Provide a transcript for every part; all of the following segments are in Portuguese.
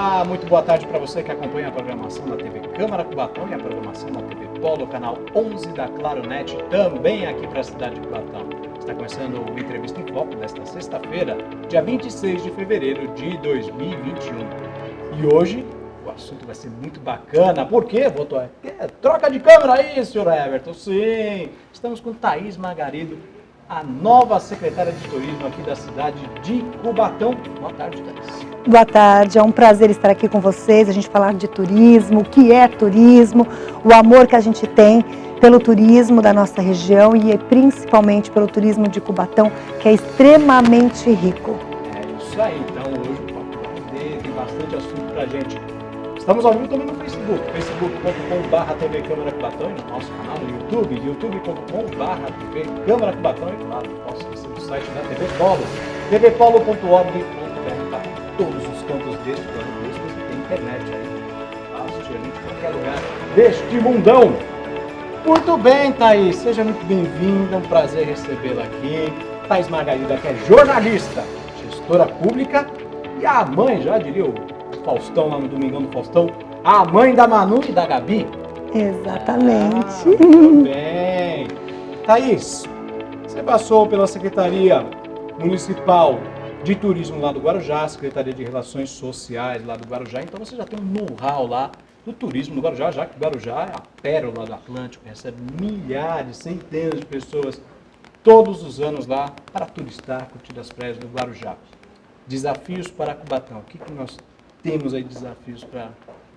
Olá, muito boa tarde para você que acompanha a programação da TV Câmara Cubatão e a programação da TV Polo, canal 11 da Claronet, também aqui para a cidade de Cubatão. Está começando o Entrevista em Foco desta sexta-feira, dia 26 de fevereiro de 2021. E hoje o assunto vai ser muito bacana, porque troca de câmera aí, senhor Everton. Sim, estamos com Thaís Margarido, a nova secretária de turismo aqui da cidade de Cubatão. Boa tarde, Thaís. Boa tarde, é um prazer estar aqui com vocês, a gente falar de turismo, o que é turismo, o amor que a gente tem pelo turismo da nossa região e principalmente pelo turismo de Cubatão, que é extremamente rico. É isso aí, então hoje o papo vai render, tem bastante assunto pra gente. Estamos ao vivo também no Facebook, facebook.com/TV Câmara Cubatão, e no nosso canal no YouTube, youtube.com/TV Câmara Cubatão, e claro, não posso esquecer do site da TV Polo, tvpolo.org.br, para todos os cantos deste plano, mesmo que tem internet aí, fácil de a gente em qualquer lugar deste mundão. Muito bem, Thaís, seja muito bem-vinda, é um prazer recebê-la aqui. Thaís Margarida, que é jornalista, gestora pública e a mãe, já diria o Faustão lá no Domingão do Faustão, a mãe da Manu e da Gabi. Exatamente. Muito bem. Thaís, você passou pela Secretaria Municipal de Turismo lá do Guarujá, Secretaria de Relações Sociais lá do Guarujá, então você já tem um know-how lá do turismo no Guarujá, já que o Guarujá é a pérola do Atlântico, recebe milhares, centenas de pessoas todos os anos lá para turistar, curtir as praias do Guarujá. Desafios para Cubatão. O que nós temos aí de desafios para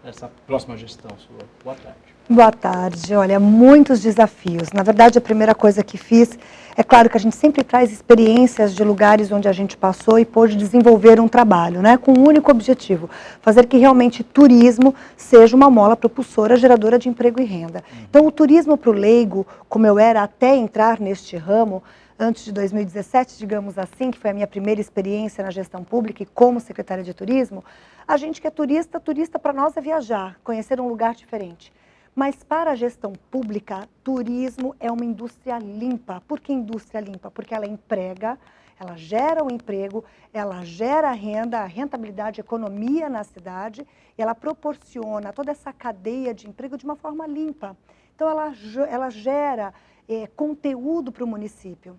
essa próxima gestão sua? Boa tarde. Boa tarde. Olha, muitos desafios. Na verdade, a primeira coisa que fiz, é claro que a gente sempre traz experiências de lugares onde a gente passou e pôde desenvolver um trabalho, né, com um único objetivo, fazer que realmente turismo seja uma mola propulsora, geradora de emprego e renda. Então, o turismo para o leigo, como eu era até entrar neste ramo, antes de 2017, digamos assim, que foi a minha primeira experiência na gestão pública e como secretária de turismo, a gente que é turista para nós é viajar, conhecer um lugar diferente. Mas para a gestão pública, turismo é uma indústria limpa. Por que indústria limpa? Porque ela emprega, ela gera o emprego, ela gera renda, a rentabilidade, a economia na cidade, e ela proporciona toda essa cadeia de emprego de uma forma limpa. Então ela gera conteúdo para o município.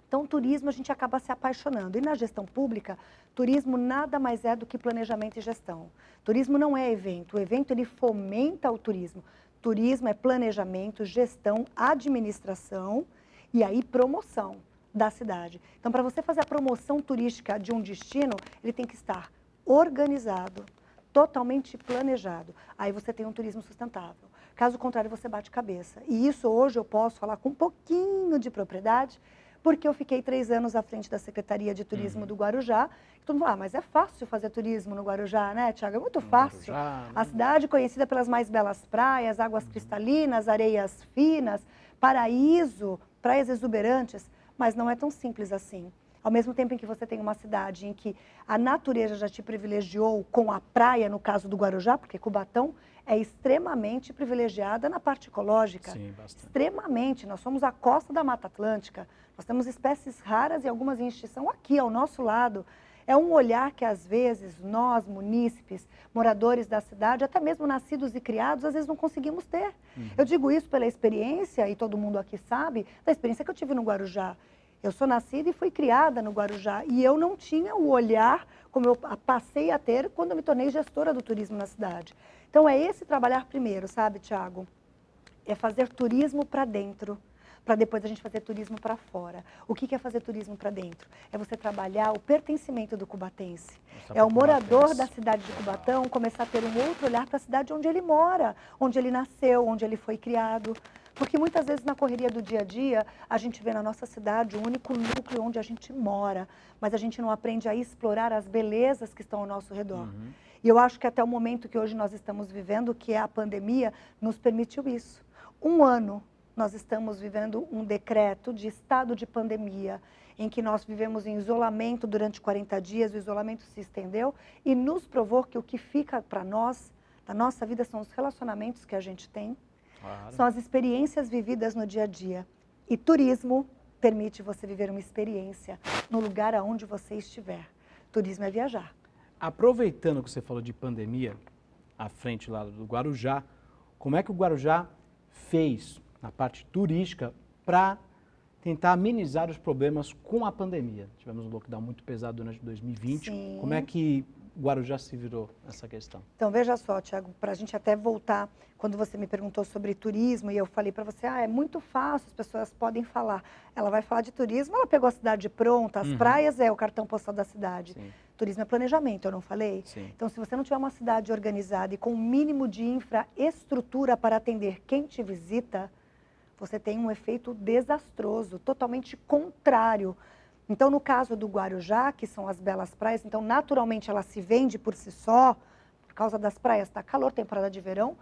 Então, turismo a gente acaba se apaixonando. E na gestão pública, turismo nada mais é do que planejamento e gestão. Turismo não é evento. O evento, ele fomenta o turismo. Turismo é planejamento, gestão, administração e aí promoção da cidade. Então, para você fazer a promoção turística de um destino, ele tem que estar organizado, totalmente planejado. Aí você tem um turismo sustentável. Caso contrário, você bate cabeça. E isso hoje eu posso falar com um pouquinho de propriedade, porque eu fiquei 3 anos à frente da Secretaria de Turismo do Guarujá. Todo mundo fala, mas é fácil fazer turismo no Guarujá, né, Tiago? É muito fácil. A cidade conhecida pelas mais belas praias, águas cristalinas, areias finas, paraíso, praias exuberantes, mas não é tão simples assim. Ao mesmo tempo em que você tem uma cidade em que a natureza já te privilegiou com a praia, no caso do Guarujá, porque Cubatão é extremamente privilegiada na parte ecológica. Sim, bastante. Extremamente. Nós somos a costa da Mata Atlântica. Nós temos espécies raras e algumas em extinção aqui ao nosso lado. É um olhar que, às vezes, nós, munícipes, moradores da cidade, até mesmo nascidos e criados, às vezes não conseguimos ter. Eu digo isso pela experiência, e todo mundo aqui sabe, da experiência que eu tive no Guarujá. Eu sou nascida e fui criada no Guarujá, e eu não tinha o olhar como eu passei a ter quando eu me tornei gestora do turismo na cidade. Então, é esse trabalhar primeiro, sabe, Tiago? É fazer turismo para dentro, para depois a gente fazer turismo para fora. O que é fazer turismo para dentro? É você trabalhar o pertencimento do cubatense. É o morador da cidade de Cubatão começar a ter um outro olhar para a cidade onde ele mora, onde ele nasceu, onde ele foi criado. Porque muitas vezes na correria do dia a dia, a gente vê na nossa cidade o único núcleo onde a gente mora, mas a gente não aprende a explorar as belezas que estão ao nosso redor. E eu acho que até o momento que hoje nós estamos vivendo, que é a pandemia, nos permitiu isso. 1 ano nós estamos vivendo um decreto de estado de pandemia, em que nós vivemos em isolamento durante 40 dias, o isolamento se estendeu e nos provou que o que fica para nós, da nossa vida, são os relacionamentos que a gente tem, são as experiências vividas no dia a dia. E turismo permite você viver uma experiência no lugar aonde você estiver. Turismo é viajar. Aproveitando que você falou de pandemia, à frente lá do Guarujá, como é que o Guarujá fez na parte turística para tentar amenizar os problemas com a pandemia? Tivemos um lockdown muito pesado durante 2020. Sim. Como é que o Guarujá se virou nessa questão? Então, veja só, Tiago, para a gente até voltar, quando você me perguntou sobre turismo, e eu falei para você, é muito fácil, as pessoas podem falar. Ela vai falar de turismo, ela pegou a cidade pronta, as praias é o cartão postal da cidade. Sim. Turismo é planejamento, eu não falei? Sim. Então, se você não tiver uma cidade organizada e com o mínimo de infraestrutura para atender quem te visita, você tem um efeito desastroso, totalmente contrário. Então, no caso do Guarujá, que são as belas praias, então, naturalmente, ela se vende por si só, por causa das praias, está calor, temporada de verão,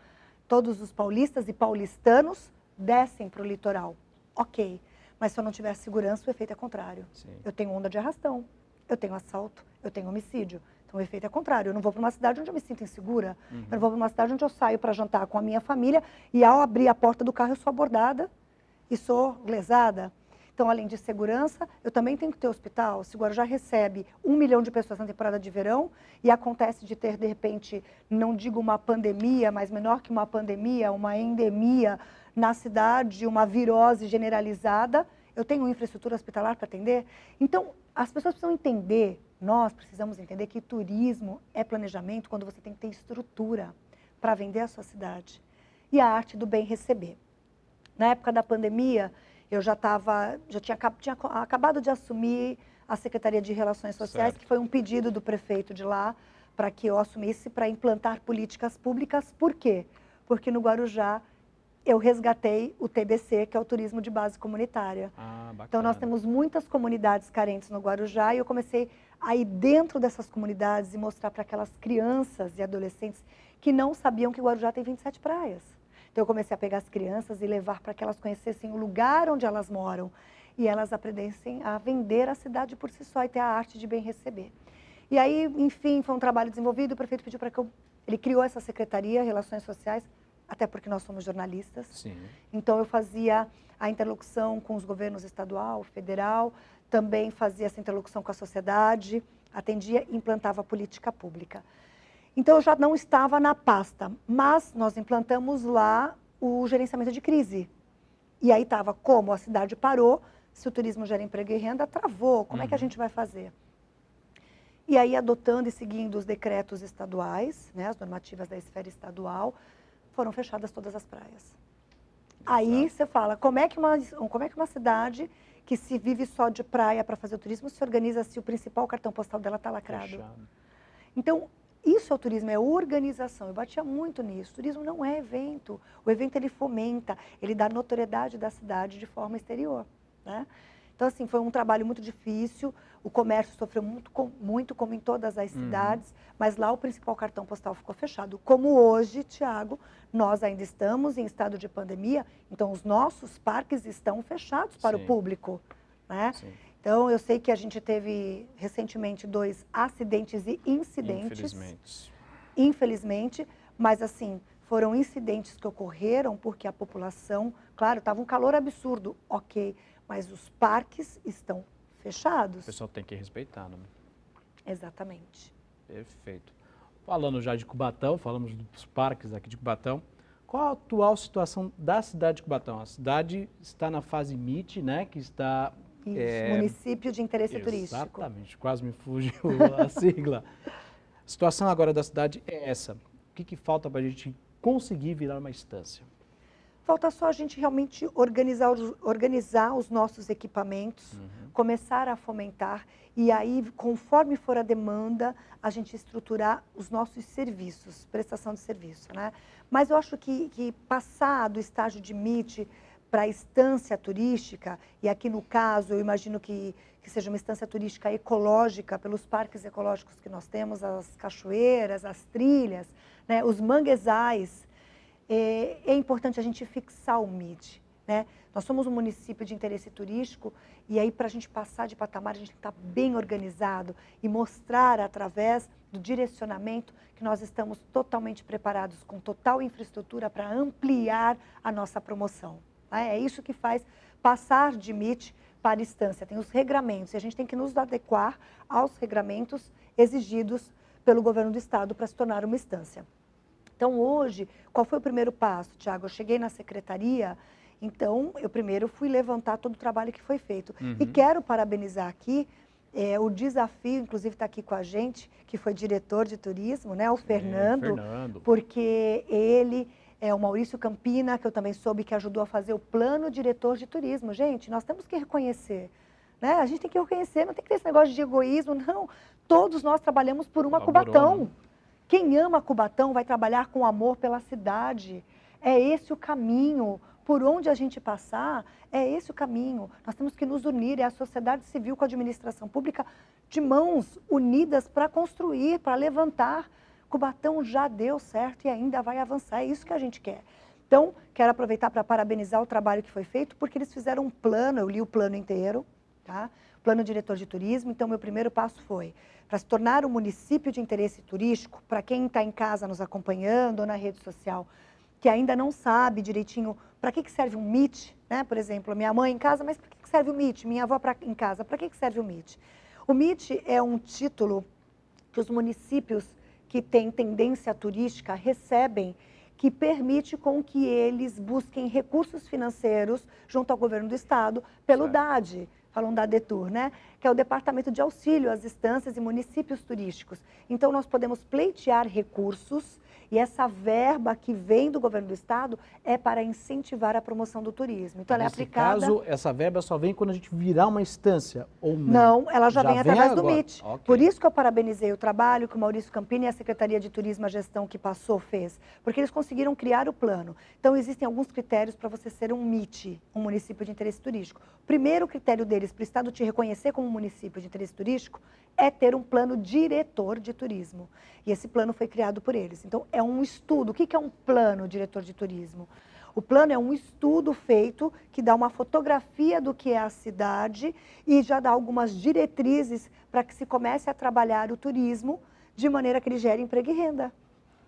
todos os paulistas e paulistanos descem para o litoral. Ok, mas se eu não tiver segurança, o efeito é contrário. Sim. Eu tenho onda de arrastão, eu tenho assalto, eu tenho homicídio. Então, o efeito é contrário. Eu não vou para uma cidade onde eu me sinto insegura. Eu não vou para uma cidade onde eu saio para jantar com a minha família e, ao abrir a porta do carro, eu sou abordada e sou lesada. Então, além de segurança, eu também tenho que ter hospital. Se o Guarujá recebe 1 milhão de pessoas na temporada de verão e acontece de ter, de repente, não digo uma pandemia, mas menor que uma pandemia, uma endemia na cidade, uma virose generalizada, eu tenho infraestrutura hospitalar para atender? Então, as pessoas precisam entender, nós precisamos entender que turismo é planejamento quando você tem que ter estrutura para vender a sua cidade. E a arte do bem receber. Na época da pandemia, eu já tinha acabado de assumir a Secretaria de Relações Sociais, Certo. que foi um pedido do prefeito de lá para que eu assumisse para implantar políticas públicas. Por quê? Porque no Guarujá eu resgatei o TBC, que é o Turismo de Base Comunitária. Ah, bacana. Então nós temos muitas comunidades carentes no Guarujá e eu comecei a ir dentro dessas comunidades e mostrar para aquelas crianças e adolescentes que não sabiam que o Guarujá tem 27 praias. Então, eu comecei a pegar as crianças e levar para que elas conhecessem o lugar onde elas moram e elas aprendessem a vender a cidade por si só e ter a arte de bem receber. E aí, enfim, foi um trabalho desenvolvido, o prefeito pediu para que ele criou essa secretaria, Relações Sociais, até porque nós somos jornalistas. Sim. Então, eu fazia a interlocução com os governos estadual, federal, também fazia essa interlocução com a sociedade, atendia e implantava política pública. Então, eu já não estava na pasta, mas nós implantamos lá o gerenciamento de crise. E aí estava como a cidade parou, se o turismo gera emprego e renda, travou, como é que a gente vai fazer? E aí, adotando e seguindo os decretos estaduais, né, as normativas da esfera estadual, foram fechadas todas as praias. Aí você fala, como é que uma cidade que se vive só de praia para fazer o turismo se organiza se o principal cartão postal dela está lacrado? Fechado. Então, isso é o turismo, é organização. Eu batia muito nisso. O turismo não é evento. O evento, ele fomenta, ele dá notoriedade da cidade de forma exterior, né? Então, assim, foi um trabalho muito difícil. O comércio sofreu muito como em todas as cidades, mas lá o principal cartão postal ficou fechado. Como hoje, Tiago, nós ainda estamos em estado de pandemia, então os nossos parques estão fechados para o público, né? Sim. Então, eu sei que a gente teve recentemente 2 acidentes e incidentes. Infelizmente, mas assim, foram incidentes que ocorreram porque a população, claro, estava um calor absurdo, ok, mas os parques estão fechados. O pessoal tem que respeitar, né? Exatamente. Perfeito. Falando já de Cubatão, falamos dos parques aqui de Cubatão, qual a atual situação da cidade de Cubatão? A cidade está na fase MIT, né, que está... Isso, município de interesse turístico. Exatamente, quase me fugiu a sigla. A situação agora da cidade é essa. O que falta para a gente conseguir virar uma instância? Falta só a gente realmente organizar os nossos equipamentos, começar a fomentar e aí, conforme for a demanda, a gente estruturar os nossos serviços, prestação de serviço, né? Mas eu acho que passar do estágio de MIT para a instância turística, e aqui no caso eu imagino que seja uma instância turística ecológica, pelos parques ecológicos que nós temos, as cachoeiras, as trilhas, né, os manguezais, é importante a gente fixar o MIT, né? Nós somos um município de interesse turístico e aí para a gente passar de patamar a gente tem que estar bem organizado e mostrar através do direcionamento que nós estamos totalmente preparados, com total infraestrutura para ampliar a nossa promoção. É isso que faz passar de MIT para instância. Tem os regramentos e a gente tem que nos adequar aos regramentos exigidos pelo governo do estado para se tornar uma instância. Então, hoje, qual foi o primeiro passo, Tiago? Eu cheguei na secretaria, então, eu primeiro fui levantar todo o trabalho que foi feito. E quero parabenizar aqui o desafio, inclusive está aqui com a gente, que foi diretor de turismo, né, o Fernando, porque ele é o Maurício Campina, que eu também soube que ajudou a fazer o plano diretor de turismo. Gente, nós temos que reconhecer, né? A gente tem que reconhecer, não tem que ter esse negócio de egoísmo, não. Todos nós trabalhamos por uma Cubatão. Né? Quem ama Cubatão vai trabalhar com amor pela cidade. É esse o caminho. Por onde a gente passar, é esse o caminho. Nós temos que nos unir, é a sociedade civil com a administração pública de mãos unidas para construir, para levantar. Cubatão já deu certo e ainda vai avançar, é isso que a gente quer. Então, quero aproveitar para parabenizar o trabalho que foi feito, porque eles fizeram um plano, eu li o plano inteiro, tá? Plano diretor de turismo. Então, meu primeiro passo foi para se tornar um município de interesse turístico, para quem está em casa nos acompanhando ou na rede social, que ainda não sabe direitinho para que serve um MIT, né? Por exemplo, minha mãe em casa, mas para que serve o MIT? Minha avó em casa, para que serve o MIT? O MIT é um título que os municípios que têm tendência turística recebem, que permite com que eles busquem recursos financeiros junto ao governo do estado pelo DAD, falam da DETUR, né? Que é o Departamento de Auxílio às Instâncias e Municípios Turísticos. Então, nós podemos pleitear recursos e essa verba que vem do governo do estado é para incentivar a promoção do turismo. Então, ela é aplicada... Nesse caso, essa verba só vem quando a gente virar uma instância, ou não? Não, ela já vem através do MIT. Okay. Por isso que eu parabenizei o trabalho que o Maurício Campina e a Secretaria de Turismo e Gestão que passou fez, porque eles conseguiram criar o plano. Então, existem alguns critérios para você ser um MIT, um município de interesse turístico. O primeiro critério deles, para o estado te reconhecer como município de interesse turístico, é ter um plano diretor de turismo. E esse plano foi criado por eles. Então, é um estudo. O que é um plano diretor de turismo? O plano é um estudo feito que dá uma fotografia do que é a cidade e já dá algumas diretrizes para que se comece a trabalhar o turismo de maneira que ele gere emprego e renda.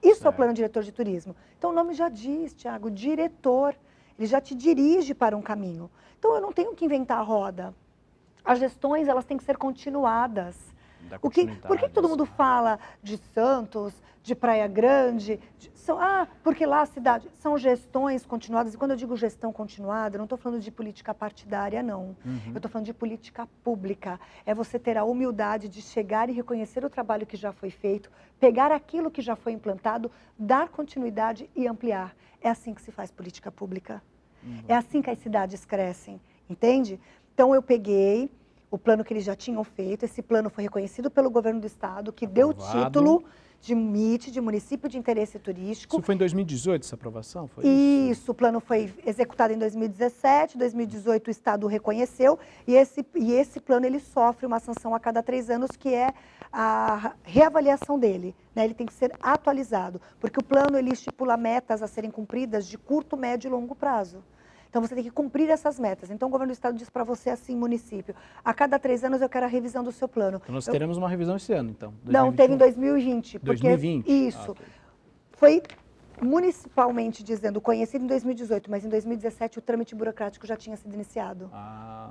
Isso é o plano diretor de turismo. Então, o nome já diz, Tiago, diretor. Ele já te dirige para um caminho. Então, eu não tenho que inventar a roda. As gestões, elas têm que ser continuadas. Por que todo mundo fala de Santos, de Praia Grande? Porque lá a cidade... São gestões continuadas. E quando eu digo gestão continuada, eu não estou falando de política partidária, não. Eu estou falando de política pública. É você ter a humildade de chegar e reconhecer o trabalho que já foi feito, pegar aquilo que já foi implantado, dar continuidade e ampliar. É assim que se faz política pública. É assim que as cidades crescem, entende? Então, eu peguei o plano que eles já tinham feito, esse plano foi reconhecido pelo governo do estado, que deu o título de MIT, de Município de Interesse Turístico. Isso foi em 2018, essa aprovação? Foi isso, o plano foi executado em 2017, 2018 o estado o reconheceu, e esse plano ele sofre uma sanção a cada 3 anos, que é a reavaliação dele, né? Ele tem que ser atualizado, porque o plano ele estipula metas a serem cumpridas de curto, médio e longo prazo. Então, você tem que cumprir essas metas. Então, o governo do estado diz para você assim, município, a cada 3 anos eu quero a revisão do seu plano. Então, nós teremos uma revisão esse ano, então? 2021. Não, teve em 2020. 2020? Isso. Okay. Foi municipalmente dizendo, conhecido em 2018, mas em 2017 o trâmite burocrático já tinha sido iniciado.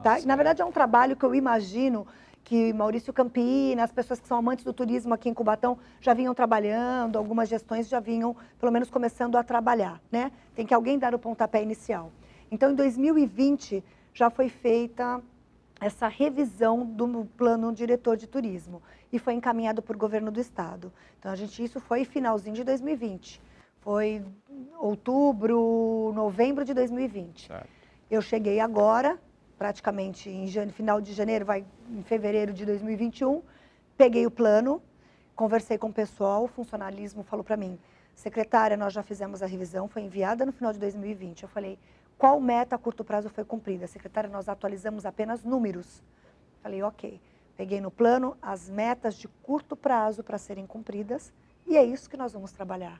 Tá? Na verdade, é um trabalho que eu imagino que Maurício Campina, as pessoas que são amantes do turismo aqui em Cubatão já vinham trabalhando, algumas gestões já vinham, pelo menos, começando a trabalhar, né? Tem que alguém dar o pontapé inicial. Então, em 2020, já foi feita essa revisão do plano diretor de turismo e foi encaminhado por governo do estado. Então, isso foi finalzinho de 2020. Foi outubro, novembro de 2020. Certo. Eu cheguei agora, praticamente em final de janeiro, em fevereiro de 2021, peguei o plano, conversei com o pessoal, o funcionalismo falou para mim, secretária, nós já fizemos a revisão, foi enviada no final de 2020. Eu falei, qual meta a curto prazo foi cumprida? Secretária, nós atualizamos apenas números. Falei, ok. Peguei no plano as metas de curto prazo para serem cumpridas e é isso que nós vamos trabalhar.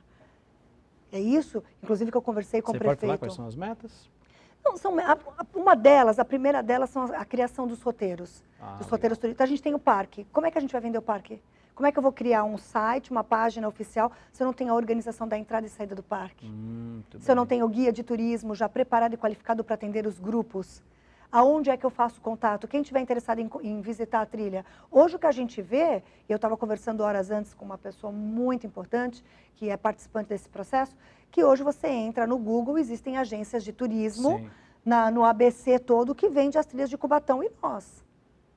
É isso, inclusive, que eu conversei com o prefeito. Você pode falar quais são as metas? Não, uma delas, a primeira delas, são a criação dos roteiros. Dos roteiros turísticos. Então, a gente tem o parque. Como é que a gente vai vender o parque? Como é que eu vou criar um site, uma página oficial, se eu não tenho a organização da entrada e saída do parque? Se eu não tenho o guia de turismo já preparado e qualificado para atender os grupos? Aonde é que eu faço contato? Quem estiver interessado em visitar a trilha. Hoje o que a gente vê, e eu estava conversando horas antes com uma pessoa muito importante, que é participante desse processo, que hoje você entra no Google, existem agências de turismo no ABC todo que vende as trilhas de Cubatão e nós.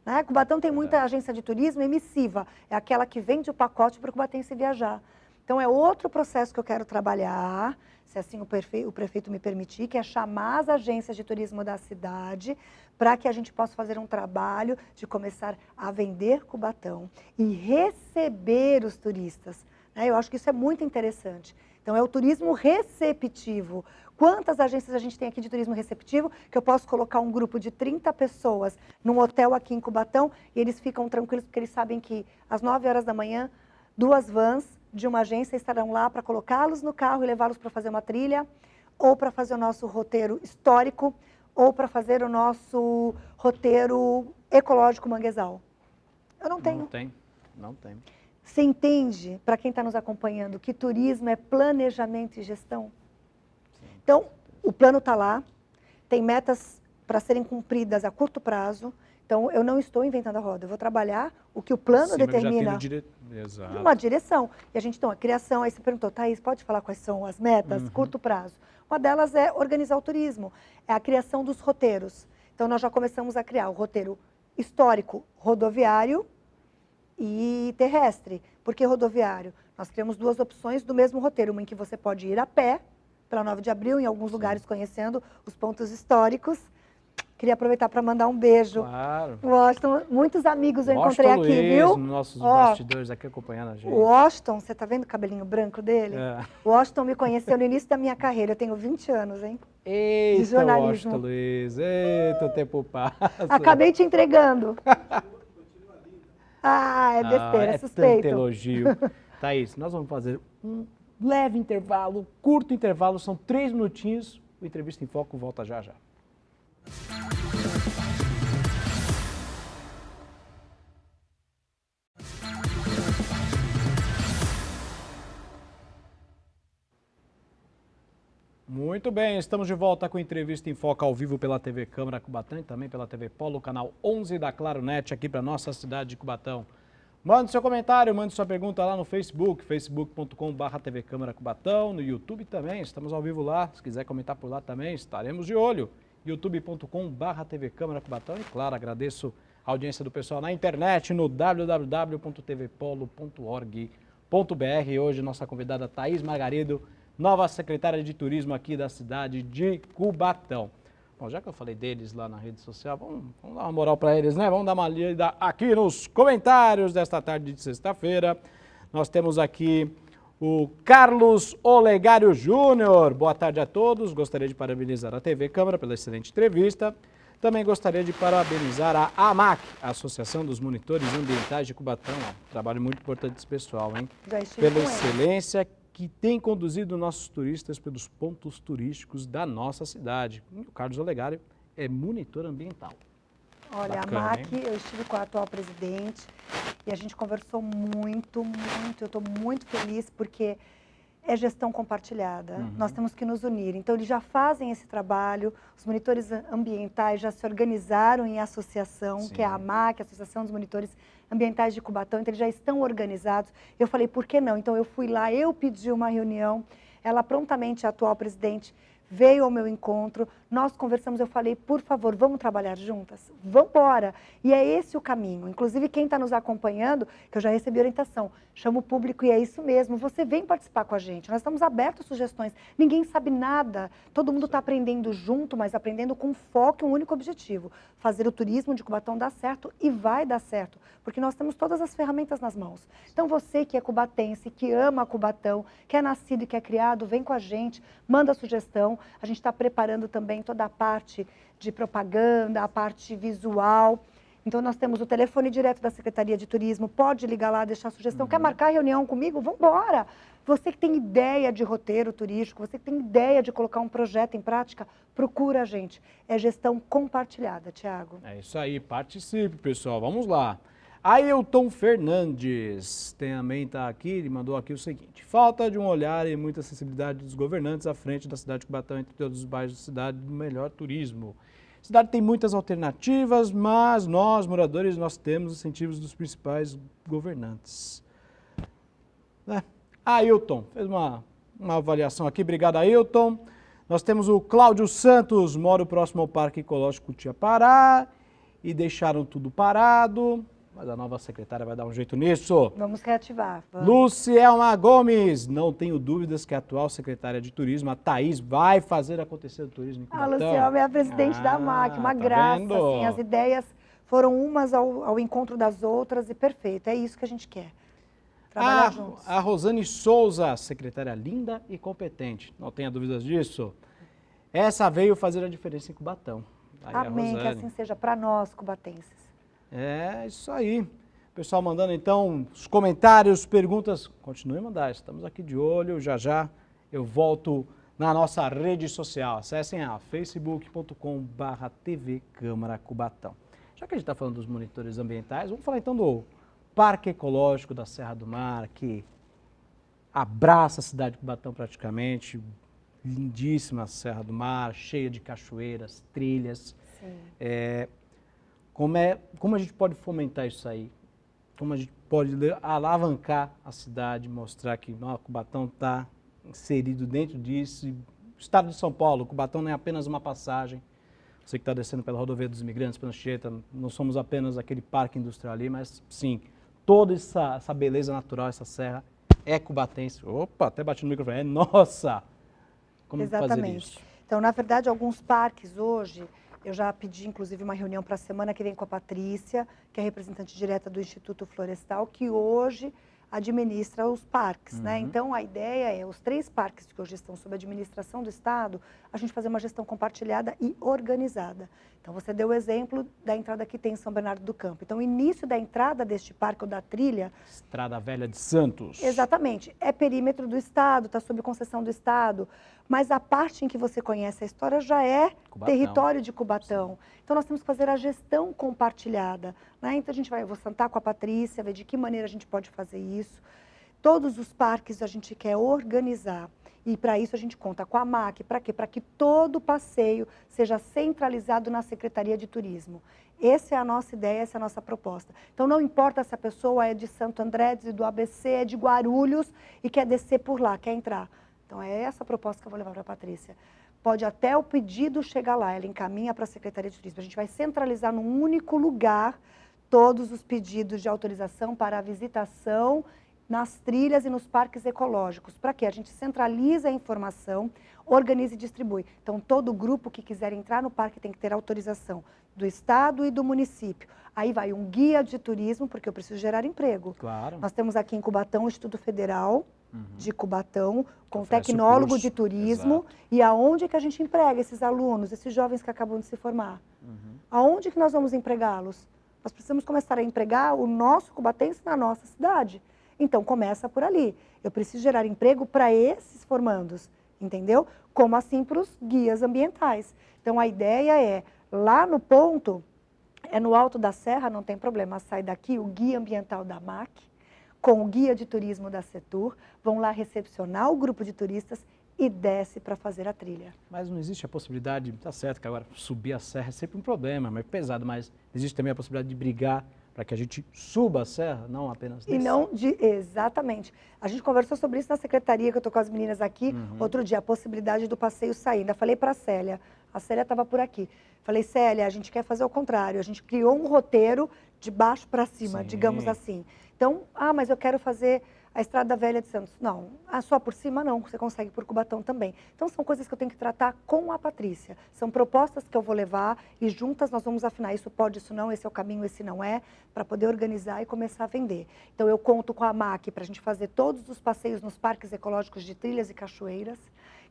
Né? Cubatão tem muita agência de turismo emissiva, é aquela que vende o pacote para o cubatense viajar. Então é outro processo que eu quero trabalhar, se assim o prefeito me permitir, que é chamar as agências de turismo da cidade para que a gente possa fazer um trabalho de começar a vender Cubatão e receber os turistas. Né? Eu acho que isso é muito interessante. Então é o turismo receptivo. Quantas agências a gente tem aqui de turismo receptivo que eu posso colocar um grupo de 30 pessoas num hotel aqui em Cubatão e eles ficam tranquilos porque eles sabem que às 9 horas da manhã, 2 vans de uma agência estarão lá para colocá-los no carro e levá-los para fazer uma trilha, ou para fazer o nosso roteiro histórico, ou para fazer o nosso roteiro ecológico manguezal. Eu não tenho. Não tem. Você entende, para quem está nos acompanhando, que turismo é planejamento e gestão? Sim. Então, o plano está lá, tem metas para serem cumpridas a curto prazo. Então, eu não estou inventando a roda, eu vou trabalhar o que o plano determina. Exato. Uma direção. E a gente, então, a criação, aí você perguntou, Thaís, pode falar quais são as metas, curto prazo? Uma delas é organizar o turismo, é a criação dos roteiros. Então, nós já começamos a criar o roteiro histórico, rodoviário e terrestre. Por que rodoviário? Nós criamos 2 opções do mesmo roteiro, uma em que você pode ir a pé, pela 9 de abril, em alguns lugares conhecendo os pontos históricos. Queria aproveitar para mandar um beijo. Claro. Washington, muitos amigos eu encontrei aqui, viu? Nossos bastidores aqui acompanhando a gente. O Washington, você tá vendo o cabelinho branco dele? O Washington me conheceu no início da minha carreira, eu tenho 20 anos, hein? Eita, de jornalismo. Washington Luiz, eita, o tempo passa. Acabei te entregando. É besteira, é suspeito. Tanto elogio. Thaís, nós vamos fazer um leve intervalo, curto intervalo, são 3 minutinhos. O Entrevista em Foco volta já já. Muito bem, estamos de volta com Entrevista em Foco ao vivo pela TV Câmara Cubatão e também pela TV Polo, canal 11 da Claro Net, aqui para nossa cidade de Cubatão. Mande seu comentário, mande sua pergunta lá no Facebook, facebook.com/TV Câmara Cubatão, no YouTube também, estamos ao vivo lá, se quiser comentar por lá também, estaremos de olho, youtube.com/TV Câmara Cubatão e claro, agradeço a audiência do pessoal na internet, no www.tvpolo.org.br. Hoje nossa convidada Thaís Margarido, nova secretária de Turismo aqui da cidade de Cubatão. Bom, já que eu falei deles lá na rede social, vamos dar uma moral para eles, né? Vamos dar uma lida aqui nos comentários desta tarde de sexta-feira. Nós temos aqui o Carlos Olegário Júnior. Boa tarde a todos. Gostaria de parabenizar a TV Câmara pela excelente entrevista. Também gostaria de parabenizar a AMAC, a Associação dos Monitores Ambientais de Cubatão. Trabalho muito importante desse pessoal, hein? Pela excelência que tem conduzido nossos turistas pelos pontos turísticos da nossa cidade. O Carlos Olegário é monitor ambiental. Olha, bacana, a AMAC, eu estive com a atual presidente e a gente conversou muito. Eu estou muito feliz porque é gestão compartilhada. Nós temos que nos unir. Então, eles já fazem esse trabalho, os monitores ambientais já se organizaram em associação, que é a AMAC, a Associação dos Monitores Ambientais de Cubatão, então eles já estão organizados. Eu falei, por que não? Então, eu fui lá, eu pedi uma reunião, ela prontamente, a atual presidente, veio ao meu encontro, nós conversamos, eu falei, por favor, vamos trabalhar juntas? Vamos embora! E é esse o caminho. Inclusive, quem está nos acompanhando, que eu já recebi orientação, chama o público e é isso mesmo, você vem participar com a gente, nós estamos abertos a sugestões, ninguém sabe nada, todo mundo está aprendendo junto, mas aprendendo com foco e um único objetivo, fazer o turismo de Cubatão dar certo e vai dar certo, porque nós temos todas as ferramentas nas mãos. Então, você que é cubatense, que ama Cubatão, que é nascido e que é criado, vem com a gente, manda sugestão. A gente está preparando também toda a parte de propaganda, a parte visual. Então, nós temos o telefone direto da Secretaria de Turismo, pode ligar lá, deixar sugestão. Quer marcar reunião comigo? Vamos embora! Você que tem ideia de roteiro turístico, você que tem ideia de colocar um projeto em prática, procura a gente. É gestão compartilhada, Tiago. É isso aí, participe, pessoal. Vamos lá. Ailton Fernandes também está aqui, ele mandou aqui o seguinte: falta de um olhar e muita sensibilidade dos governantes à frente da cidade de Cubatão, entre todos os bairros da cidade, do melhor turismo. A cidade tem muitas alternativas, mas nós, moradores, nós temos incentivos dos principais governantes. Ailton fez uma avaliação aqui, obrigado Ailton. Nós temos o Cláudio Santos, moro próximo ao Parque Ecológico Tiapará e deixaram tudo parado, mas a nova secretária vai dar um jeito nisso. Vamos reativar. Vamos. Lucielma Gomes, não tenho dúvidas que a atual secretária de turismo, a Thaís, vai fazer acontecer o turismo em Cubatão. A Lucielma é a presidente da MAC, uma graça, assim, as ideias foram umas ao encontro das outras e perfeito, é isso que a gente quer. Trabalhar juntos. A Rosane Souza, secretária linda e competente, não tenha dúvidas disso. Essa veio fazer a diferença em Cubatão. Aí amém, que assim seja para nós, cubatenses. É isso aí. Pessoal mandando então os comentários, perguntas, continue a mandar, estamos aqui de olho, já já eu volto na nossa rede social. Acessem a facebook.com/TV Câmara Cubatão. Já que a gente está falando dos monitores ambientais, vamos falar então do Parque Ecológico da Serra do Mar, que abraça a cidade de Cubatão praticamente, lindíssima Serra do Mar, cheia de cachoeiras, trilhas. Sim. Como a gente pode fomentar isso aí? Como a gente pode alavancar a cidade, mostrar que Cubatão está inserido dentro disso. E o estado de São Paulo, Cubatão não é apenas uma passagem. Você que está descendo pela rodovia dos imigrantes, pela Anchieta, não somos apenas aquele parque industrial ali, mas sim, toda essa beleza natural, essa serra é cubatense. Opa, até bati no microfone, é nossa! Como fazer isso? Então, na verdade, alguns parques hoje, eu já pedi, inclusive, uma reunião para a semana que vem com a Patrícia, que é representante direta do Instituto Florestal, que hoje administra os parques, né? Então, a ideia é, os 3 parques que hoje estão sob administração do Estado, a gente fazer uma gestão compartilhada e organizada. Então, você deu o exemplo da entrada que tem em São Bernardo do Campo. Então, o início da entrada deste parque ou da trilha... Estrada Velha de Santos. Exatamente. É perímetro do Estado, está sob concessão do Estado, mas a parte em que você conhece a história já é Cubatão. Território de Cubatão. Sim. Então, nós temos que fazer a gestão compartilhada, né? Então, eu vou sentar com a Patrícia, ver de que maneira a gente pode fazer isso. Todos os parques a gente quer organizar. E para isso a gente conta com a MAC. Para quê? Para que todo o passeio seja centralizado na Secretaria de Turismo. Essa é a nossa ideia, essa é a nossa proposta. Então não importa se a pessoa é de Santo André, do ABC, é de Guarulhos e quer descer por lá, quer entrar. Então é essa a proposta que eu vou levar para a Patrícia. Pode até o pedido chegar lá, ela encaminha para a Secretaria de Turismo. A gente vai centralizar num único lugar todos os pedidos de autorização para a visitação nas trilhas e nos parques ecológicos. Para quê? A gente centraliza a informação, organiza e distribui. Então, todo grupo que quiser entrar no parque tem que ter autorização do Estado e do município. Aí vai um guia de turismo, porque eu preciso gerar emprego. Claro. Nós temos aqui em Cubatão o Instituto Federal de Cubatão, com Oferece tecnólogo curso. de turismo. Exato. E aonde que a gente emprega esses alunos, esses jovens que acabam de se formar? Aonde que nós vamos empregá-los? Nós precisamos começar a empregar o nosso cubatense na nossa cidade. Então, começa por ali. Eu preciso gerar emprego para esses formandos, entendeu? Como assim para os guias ambientais. Então, a ideia é, lá no ponto, é no alto da serra, não tem problema, sai daqui o guia ambiental da MAC, com o guia de turismo da Setur, vão lá recepcionar o grupo de turistas e desce para fazer a trilha. Mas não existe a possibilidade, tá certo que agora subir a serra é sempre um problema, é pesado, mas existe também a possibilidade de brigar para que a gente suba a serra, não apenas descer. E não exatamente. A gente conversou sobre isso na secretaria, que eu estou com as meninas aqui, outro dia, a possibilidade do passeio sair. Ainda falei para a Célia estava por aqui. Falei, Célia, a gente quer fazer o contrário, a gente criou um roteiro de baixo para cima, Sim. digamos assim. Então, mas eu quero fazer a Estrada Velha de Santos. Não, só por cima não, você consegue por Cubatão também. Então, são coisas que eu tenho que tratar com a Patrícia. São propostas que eu vou levar e juntas nós vamos afinar. Isso pode, isso não, esse é o caminho, esse não é, para poder organizar e começar a vender. Então, eu conto com a MAC para a gente fazer todos os passeios nos parques ecológicos de trilhas e cachoeiras,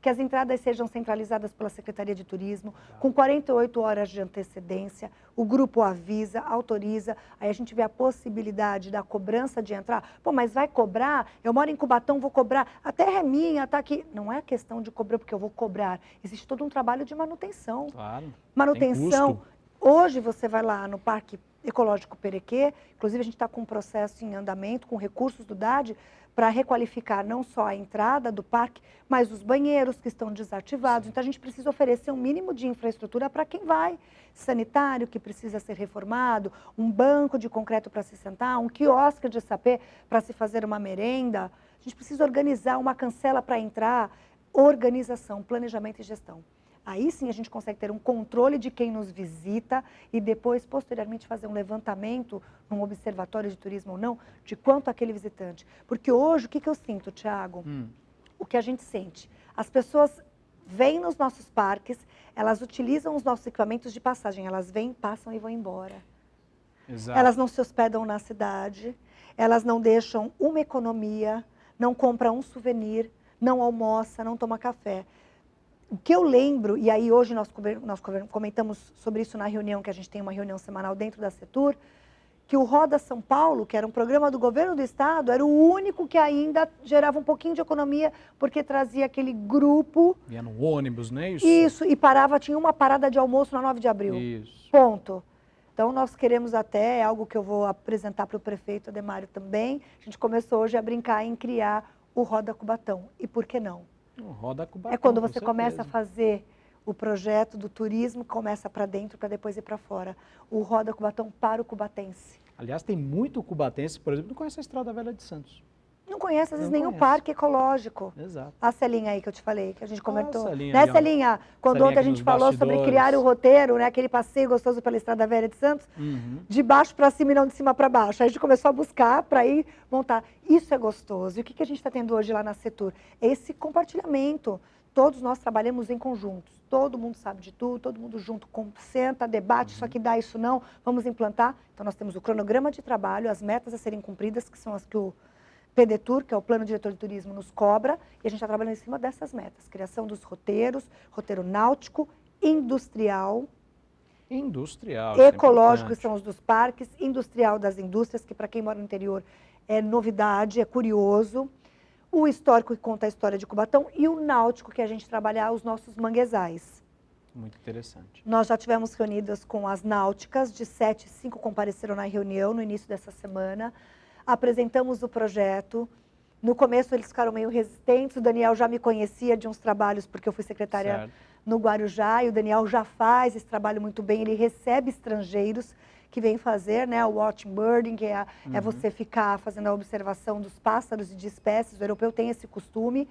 que as entradas sejam centralizadas pela Secretaria de Turismo, com 48 horas de antecedência, o grupo avisa, autoriza, aí a gente vê a possibilidade da cobrança de entrar. Pô, mas vai cobrar? Eu moro em Cubatão, vou cobrar, a terra é minha, tá aqui. Não é questão de cobrar porque eu vou cobrar, existe todo um trabalho de manutenção. Claro. Manutenção. Hoje você vai lá no parque Ecológico Perequê. Inclusive, a gente está com um processo em andamento, com recursos do DAD, para requalificar não só a entrada do parque, mas os banheiros que estão desativados. Então, a gente precisa oferecer um mínimo de infraestrutura para quem vai. Sanitário, que precisa ser reformado, um banco de concreto para se sentar, um quiosque de sapê para se fazer uma merenda. A gente precisa organizar uma cancela para entrar, organização, planejamento e gestão. Aí sim a gente consegue ter um controle de quem nos visita e depois, posteriormente, fazer um levantamento num observatório de turismo ou não, de quanto aquele visitante. Porque hoje, o que eu sinto, Thiago? O que a gente sente? As pessoas vêm nos nossos parques, elas utilizam os nossos equipamentos de passagem, elas vêm, passam e vão embora. Exato. Elas não se hospedam na cidade, elas não deixam uma economia, não compram um souvenir, não almoça, não toma café. O que eu lembro, e aí hoje nós comentamos sobre isso na reunião, que a gente tem uma reunião semanal dentro da Setur, que o Roda São Paulo, que era um programa do governo do estado, era o único que ainda gerava um pouquinho de economia, porque trazia aquele grupo... Ia no ônibus, não é isso? Isso, e parava, tinha uma parada de almoço na 9 de abril. Isso. Ponto. Então, nós queremos até, é algo que eu vou apresentar para o prefeito Ademário também, a gente começou hoje a brincar em criar o Roda Cubatão. E por que não? Roda Cubatão, é quando você começa a fazer o projeto do turismo, começa para dentro para depois ir para fora. O Roda Cubatão para o cubatense. Aliás, tem muito cubatense, por exemplo, não conhece a Estrada Velha de Santos. Não conhece, às vezes, Não nem o conhece. parque ecológico. Exato. A Celinha aí que eu te falei, que a gente comentou. Celinha, Né, Celinha? Quando Celinha ontem a aqui gente nos falou sobre bastidores. criar o roteiro, né, aquele passeio gostoso pela Estrada Velha de Santos, de baixo para cima e não de cima para baixo. Aí a gente começou a buscar para ir montar. Isso é gostoso. E o que a gente está tendo hoje lá na Setur? Esse compartilhamento. Todos nós trabalhamos em conjuntos. Todo mundo sabe de tudo, todo mundo junto, senta, debate, isso aqui dá, isso não, vamos implantar. Então, nós temos o cronograma de trabalho, as metas a serem cumpridas, que são as que o PDTur, que é o Plano Diretor de Turismo, nos cobra, e a gente está trabalhando em cima dessas metas. Criação dos roteiros, roteiro náutico, industrial, ecológico, que são os dos parques, industrial das indústrias, que para quem mora no interior é novidade, é curioso. O histórico, que conta a história de Cubatão, e o náutico, que a gente trabalhar os nossos manguezais. Muito interessante. Nós já tivemos reunidas com as náuticas, de 7, 5 compareceram na reunião no início dessa semana. Apresentamos o projeto. No começo eles ficaram meio resistentes, o Daniel já me conhecia de uns trabalhos, porque eu fui secretária no Guarujá, e o Daniel já faz esse trabalho muito bem, ele recebe estrangeiros que vêm fazer, né, o watching birding, que é você ficar fazendo a observação dos pássaros e de espécies. O europeu tem esse costume,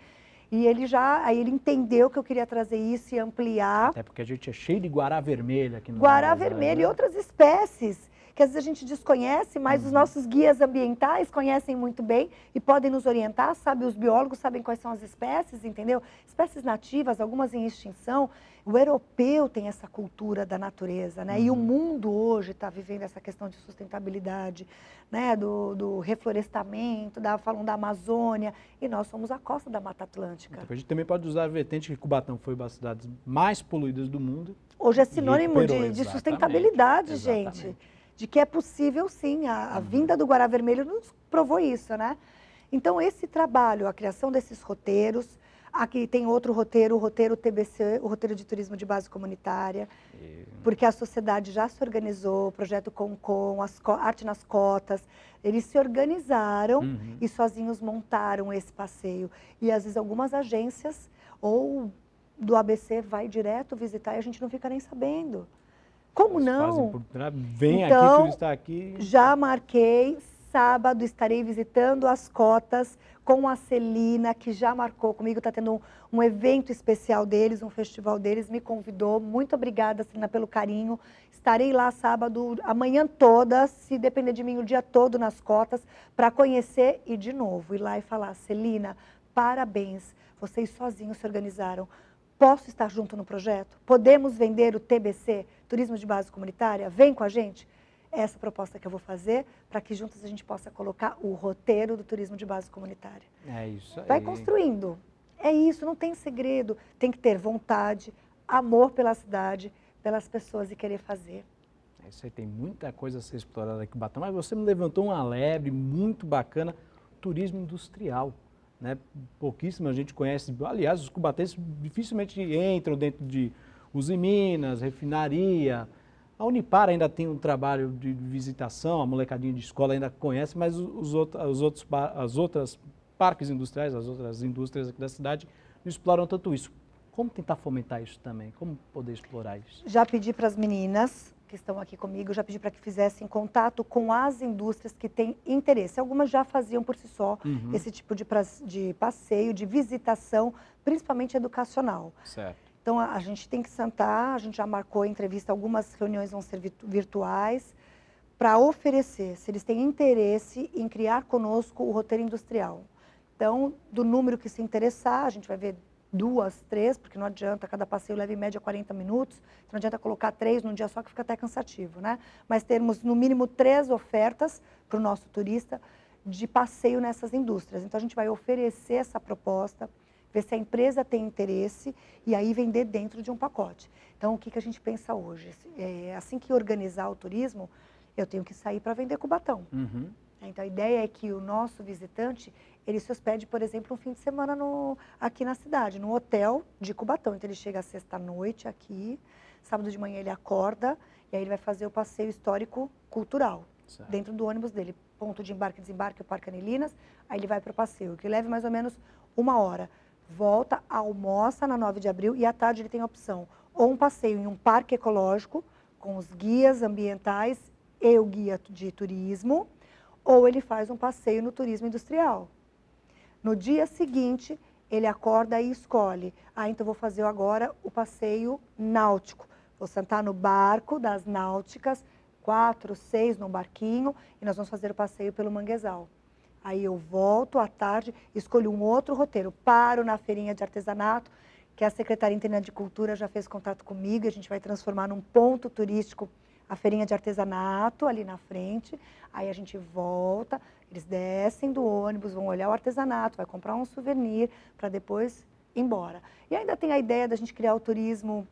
e aí ele entendeu que eu queria trazer isso e ampliar. Até porque a gente é cheio de guará vermelho aqui no Guará vermelho, né? E outras espécies que às vezes a gente desconhece, mas os nossos guias ambientais conhecem muito bem e podem nos orientar, sabe? Os biólogos sabem quais são as espécies, entendeu? Espécies nativas, algumas em extinção. O europeu tem essa cultura da natureza, né? E o mundo hoje está vivendo essa questão de sustentabilidade, né? Do reflorestamento, falam da Amazônia, e nós somos a costa da Mata Atlântica. Então, a gente também pode usar a vertente que Cubatão foi uma das cidades mais poluídas do mundo. Hoje é sinônimo de sustentabilidade, gente. De que é possível, sim. A vinda do Guará Vermelho nos provou isso, né? Então, esse trabalho, a criação desses roteiros, aqui tem outro roteiro, o roteiro TBC, o roteiro de turismo de base comunitária, porque a sociedade já se organizou, o projeto Concom, Arte nas Cotas, eles se organizaram e sozinhos montaram esse passeio. E, às vezes, algumas agências ou do ABC vai direto visitar e a gente não fica nem sabendo. Como não? Vem então, aqui, turista aqui. Já marquei, sábado estarei visitando as cotas com a Celina, que já marcou comigo, está tendo um evento especial deles, um festival deles, me convidou. Muito obrigada, Celina, pelo carinho. Estarei lá sábado, a manhã toda, se depender de mim, o dia todo nas cotas, para conhecer e, de novo, ir lá e falar: Celina, parabéns, vocês sozinhos se organizaram. Posso estar junto no projeto? Podemos vender o TBC, Turismo de Base Comunitária? Vem com a gente? Essa é a proposta que eu vou fazer, para que juntos a gente possa colocar o roteiro do Turismo de Base Comunitária. É isso aí. Vai construindo. É isso, não tem segredo. Tem que ter vontade, amor pela cidade, pelas pessoas e querer fazer. É isso aí, tem muita coisa a ser explorada aqui em Cubatão, mas você me levantou uma lebre muito bacana, turismo industrial. Né? Pouquíssima gente conhece, aliás, os cubatenses dificilmente entram dentro de Usiminas, refinaria, A Unipar ainda tem um trabalho de visitação, a molecadinha de escola ainda conhece, mas as outras parques industriais, as outras indústrias aqui da cidade não exploram tanto isso. Como tentar fomentar isso também? Como poder explorar isso? Já pedi para as meninas que estão aqui comigo, já pedi para que fizessem contato com as indústrias que têm interesse. Algumas já faziam por si só esse tipo de passeio, de visitação, principalmente educacional. Certo. Então, a gente tem que sentar, a gente já marcou a entrevista, algumas reuniões vão ser virtuais, para oferecer, se eles têm interesse em criar conosco o roteiro industrial. Então, do número que se interessar, a gente vai ver 2, 3, porque não adianta, cada passeio leva em média 40 minutos, então não adianta colocar 3 num dia só que fica até cansativo, né? Mas termos no mínimo 3 ofertas para o nosso turista de passeio nessas indústrias. Então, a gente vai oferecer essa proposta, ver se a empresa tem interesse e aí vender dentro de um pacote. Então, o que a gente pensa hoje? Assim que organizar o turismo, eu tenho que sair para vender Cubatão. Então, a ideia é que o nosso visitante, ele se hospede, por exemplo, um fim de semana aqui na cidade, no hotel de Cubatão. Então, ele chega sexta-noite aqui, sábado de manhã ele acorda e aí ele vai fazer o passeio histórico-cultural dentro do ônibus dele. Ponto de embarque e desembarque, o Parque Anilinas, aí ele vai para o passeio, que leva mais ou menos 1 hora. Volta, almoça na 9 de abril e à tarde ele tem a opção ou um passeio em um parque ecológico com os guias ambientais e o guia de turismo, ou ele faz um passeio no turismo industrial. No dia seguinte, ele acorda e escolhe, então vou fazer agora o passeio náutico. Vou sentar no barco das náuticas, 4, 6 num barquinho, e nós vamos fazer o passeio pelo manguezal. Aí eu volto à tarde, escolho um outro roteiro, paro na feirinha de artesanato, que a Secretaria Interna de Cultura já fez contato comigo, a gente vai transformar num ponto turístico a feirinha de artesanato ali na frente. Aí a gente volta, eles descem do ônibus, vão olhar o artesanato, vai comprar um souvenir para depois ir embora. E ainda tem a ideia da gente criar o turismo,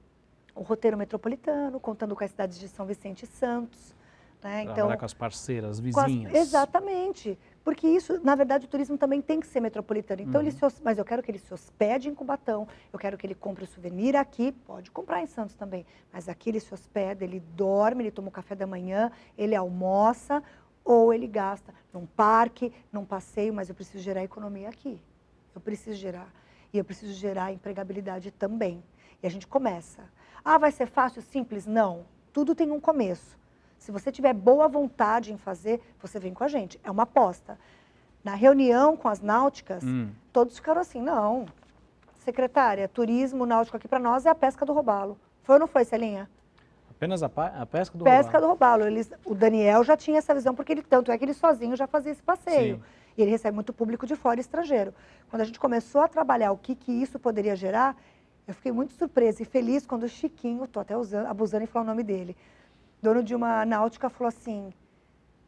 o roteiro metropolitano, contando com as cidades de São Vicente e Santos. Né? Trabalhar com as parceiras, vizinhas. Exatamente. Porque isso, na verdade, o turismo também tem que ser metropolitano. Então, mas eu quero que ele se hospede em Cubatão, eu quero que ele compre o souvenir aqui, pode comprar em Santos também, mas aqui ele se hospeda, ele dorme, ele toma o café da manhã, ele almoça, ou ele gasta num parque, num passeio, mas eu preciso gerar economia aqui. Eu preciso gerar. E eu preciso gerar empregabilidade também. E a gente começa. Vai ser fácil, simples? Não. Tudo tem um começo. Se você tiver boa vontade em fazer, você vem com a gente. É uma aposta. Na reunião com as náuticas, todos ficaram assim, não, secretária, turismo náutico aqui para nós é a pesca do robalo. Foi ou não foi, Celinha? Apenas a pesca do robalo? Pesca do robalo. O Daniel já tinha essa visão, porque tanto é que ele sozinho já fazia esse passeio. Sim. E ele recebe muito público de fora, estrangeiro. Quando a gente começou a trabalhar o que isso poderia gerar, eu fiquei muito surpresa e feliz quando o Chiquinho, estou até abusando em falar o nome dele, dono de uma náutica, falou assim,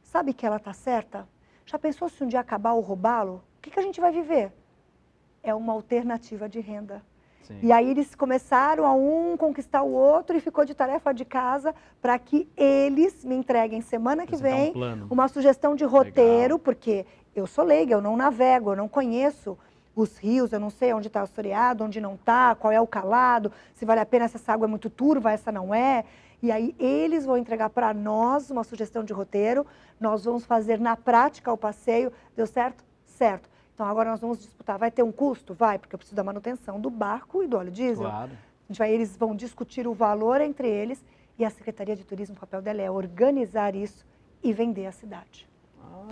sabe que ela está certa? Já pensou se um dia acabar o robalo? O que a gente vai viver? É uma alternativa de renda. Sim. E aí eles começaram a conquistar o outro e ficou de tarefa de casa para que eles me entreguem semana que vem uma sugestão de roteiro. Legal. Porque eu sou leiga, eu não navego, eu não conheço os rios, eu não sei onde está assoreado, onde não está, qual é o calado, se vale a pena, se essa água é muito turva, essa não é. E aí eles vão entregar para nós uma sugestão de roteiro, nós vamos fazer na prática o passeio. Deu certo? Certo. Então agora nós vamos disputar. Vai ter um custo? Vai, porque eu preciso da manutenção do barco e do óleo diesel. Claro. Eles vão discutir o valor entre eles e a Secretaria de Turismo, o papel dela é organizar isso e vender a cidade.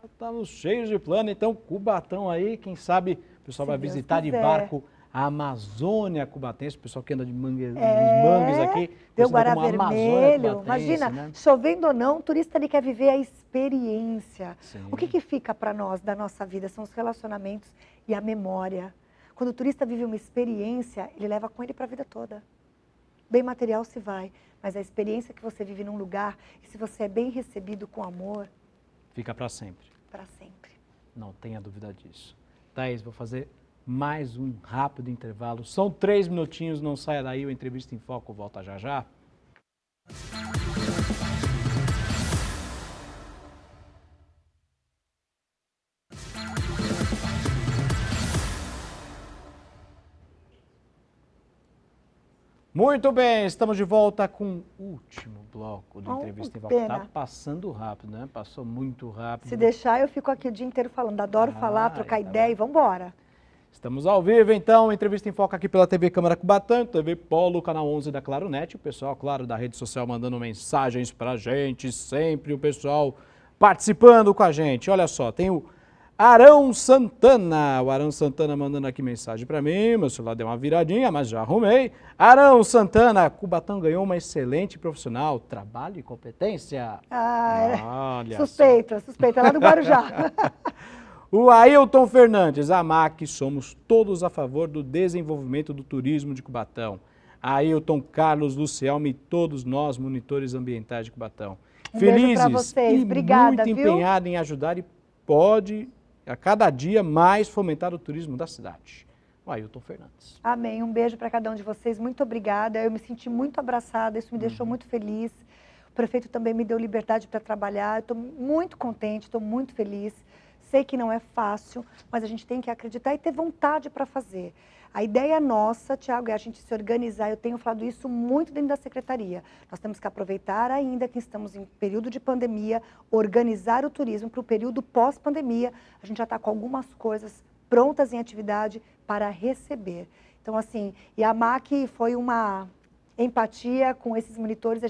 Estamos cheios de plano, então Cubatão aí, quem sabe o pessoal vai visitar de barco a Amazônia cubatense, o pessoal que anda de mangues aqui. Deu Guará Vermelho, imagina, né? Chovendo ou não, o turista ele quer viver a experiência. Sim. O que fica para nós da nossa vida são os relacionamentos e a memória. Quando o turista vive uma experiência, ele leva com ele para a vida toda. Bem material se vai, mas a experiência que você vive num lugar, e se você é bem recebido com amor... Fica para sempre. Para sempre. Não tenha dúvida disso. Thaís, vou fazer mais um rápido intervalo. São 3 minutinhos, não saia daí, o Entrevista em Foco volta já já. Muito bem, estamos de volta com o último bloco do Entrevista em Foco. Pena. Tá passando rápido, né? Passou muito rápido. Se deixar, eu fico aqui o dia inteiro falando. Adoro falar, trocar tá ideia e vamos embora. Estamos ao vivo, então, Entrevista em Foco aqui pela TV Câmara Cubatão, TV Polo, canal 11 da Claro Net. O pessoal, claro, da rede social mandando mensagens pra gente, sempre o pessoal participando com a gente. Olha só, tem o Arão Santana. O Arão Santana mandando aqui mensagem para mim. Meu celular deu uma viradinha, mas já arrumei. Arão Santana, Cubatão ganhou uma excelente profissional. Trabalho e competência. Olha suspeita, lá do Guarujá. O Ailton Fernandes, a AMAC, somos todos a favor do desenvolvimento do turismo de Cubatão. Ailton, Carlos, Lucielme e todos nós, monitores ambientais de Cubatão. Beijo pra vocês. E obrigada, muito empenhado em ajudar e pode a cada dia mais fomentar o turismo da cidade. O Ailton Fernandes. Amém. Um beijo para cada um de vocês. Muito obrigada. Eu me senti muito abraçada. Isso me deixou muito feliz. O prefeito também me deu liberdade para trabalhar. Estou muito contente, estou muito feliz. Sei que não é fácil, mas a gente tem que acreditar e ter vontade para fazer. A ideia nossa, Tiago, é a gente se organizar. Eu tenho falado isso muito dentro da secretaria. Nós temos que aproveitar ainda que estamos em período de pandemia, organizar o turismo para o período pós-pandemia. A gente já está com algumas coisas prontas em atividade para receber. Então, assim, e a MAC foi uma empatia com esses monitores.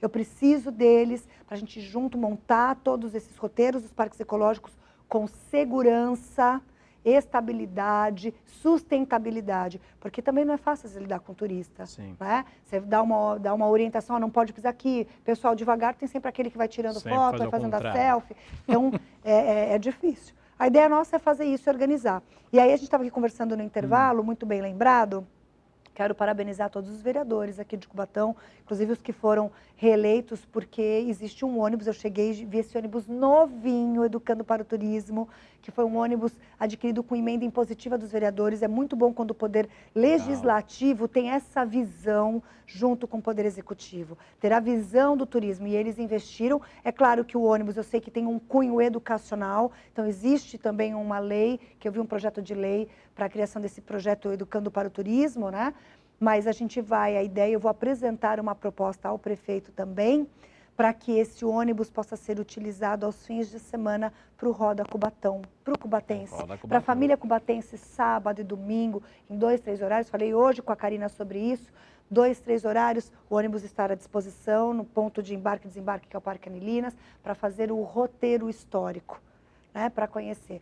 Eu preciso deles para a gente junto montar todos esses roteiros dos parques ecológicos com segurança, estabilidade, sustentabilidade, porque também não é fácil você lidar com turista. Sim. Né? Você dá uma orientação, não pode pisar aqui, pessoal devagar, tem sempre aquele que vai tirando foto, vai fazendo a selfie, então é difícil. A ideia nossa é fazer isso e organizar. E aí a gente estava aqui conversando no intervalo, muito bem lembrado. Quero parabenizar todos os vereadores aqui de Cubatão, inclusive os que foram reeleitos, porque existe um ônibus, eu cheguei e vi esse ônibus novinho, Educando para o Turismo, que foi um ônibus adquirido com emenda impositiva dos vereadores. É muito bom quando o Poder Legislativo tem essa visão junto com o Poder Executivo, ter a visão do turismo, e eles investiram. É claro que o ônibus, eu sei que tem um cunho educacional, então existe também uma lei, que eu vi um projeto de lei para a criação desse projeto Educando para o Turismo, né? Mas a ideia, eu vou apresentar uma proposta ao prefeito também, para que esse ônibus possa ser utilizado aos fins de semana para o Roda Cubatão, para o cubatense, para a família cubatense, sábado e domingo, em 2, 3 horários. Falei hoje com a Karina sobre isso, 2, 3 horários, o ônibus estará à disposição no ponto de embarque e desembarque, que é o Parque Anilinas, para fazer o roteiro histórico, né, para conhecer.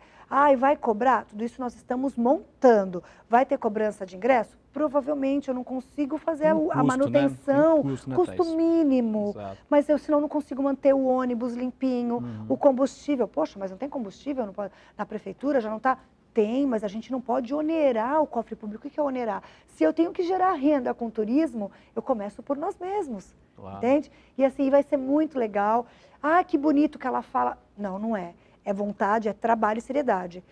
E vai cobrar? Tudo isso nós estamos montando. Vai ter cobrança de ingresso? Provavelmente, eu não consigo fazer a manutenção, né? Custo mínimo. Exato. Mas senão eu não consigo manter o ônibus limpinho, o combustível. Poxa, mas não tem combustível na prefeitura? Já não está? Tem, mas a gente não pode onerar o cofre público. O que é onerar? Se eu tenho que gerar renda com turismo, eu começo por nós mesmos. Claro. Entende? E assim, vai ser muito legal. Que bonito que ela fala. Não, não é. É vontade, é trabalho e seriedade.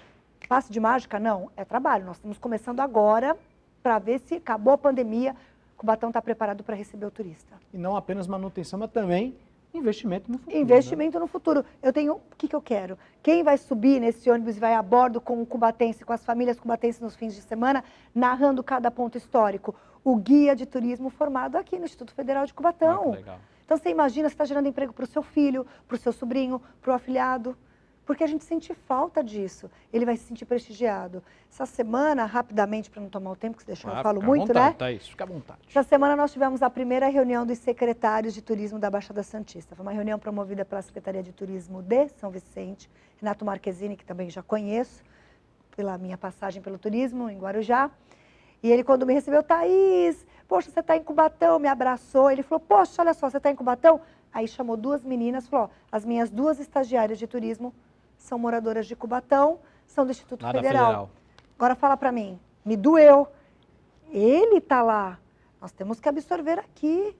Passe de mágica? Não, é trabalho. Nós estamos começando agora para ver se acabou a pandemia, Cubatão está preparado para receber o turista. E não apenas manutenção, mas também investimento no futuro. Investimento no futuro. O que eu quero? Quem vai subir nesse ônibus e vai a bordo com o cubatense, com as famílias cubatenses nos fins de semana, narrando cada ponto histórico? O guia de turismo formado aqui no Instituto Federal de Cubatão. Legal. Então você imagina, você está gerando emprego para o seu filho, para o seu sobrinho, para o afilhado. Porque a gente sente falta disso. Ele vai se sentir prestigiado. Essa semana, rapidamente, para não tomar o tempo, que você deixou, eu falo muito, né? Fica à vontade. Essa semana nós tivemos a primeira reunião dos secretários de turismo da Baixada Santista. Foi uma reunião promovida pela Secretaria de Turismo de São Vicente, Renato Marquezine, que também já conheço, pela minha passagem pelo turismo em Guarujá. E ele, quando me recebeu, Thaís, poxa, você está em Cubatão, me abraçou. Ele falou, poxa, olha só, você está em Cubatão? Aí chamou 2 meninas, falou, as minhas 2 estagiárias de turismo são moradoras de Cubatão, são do Instituto Federal. Agora fala para mim, me doeu. Ele está lá, nós temos que absorver aqui,